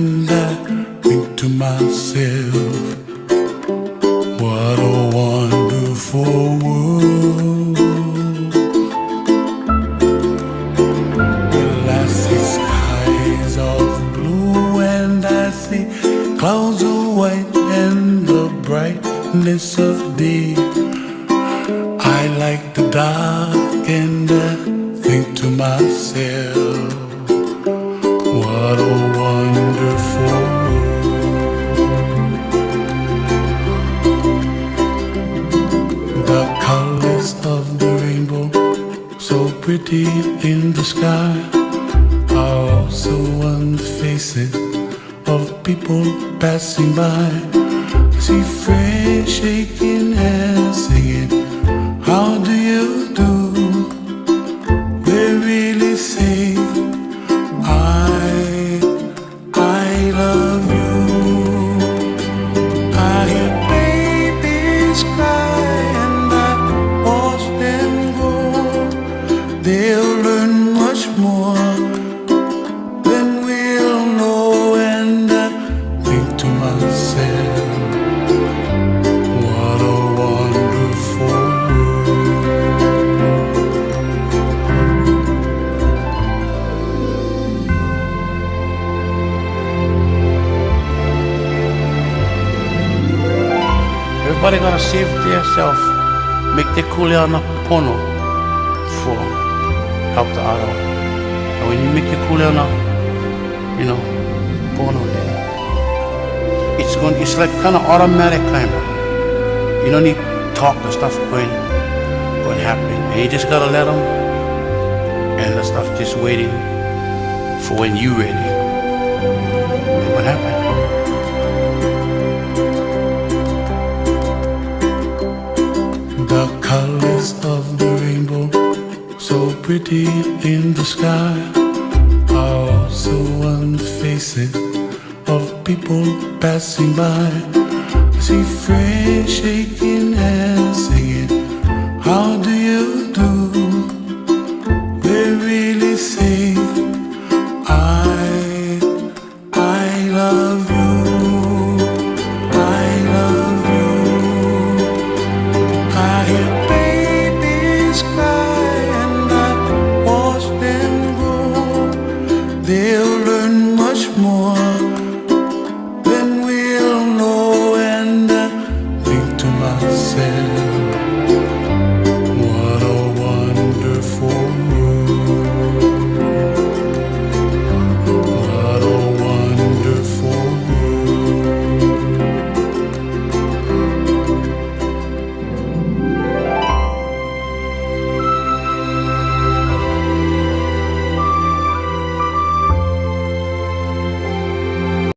and I think to myself, what a wonderful world. Well, I see skies of blue and I see clouds of white and the brightness of day. I like the dark and I think to myself, what a wonderful world. The colors of the rainbow, so pretty in the sky, are also on the faces of people passing by. I see friends shaking hands, singing, how do you do? They really say, I love you. I hear babies cry and I watch them go. They'll learn much more than we'll know, and I think to myself, what a wonderful world. Everybody gotta save themselves, make their kuleana pono for help the other. And when you make your kuleana, pono there, it's like kind of automatic kind of. You don't need to talk the stuff going happen. And you just gotta let them, and the stuff just waiting for when you ready. And what happened? The colors of the rainbow, so pretty in the sky, are also on the faces of people passing by. I see friends shaking hands, singing, how do you do? They really say, I love you.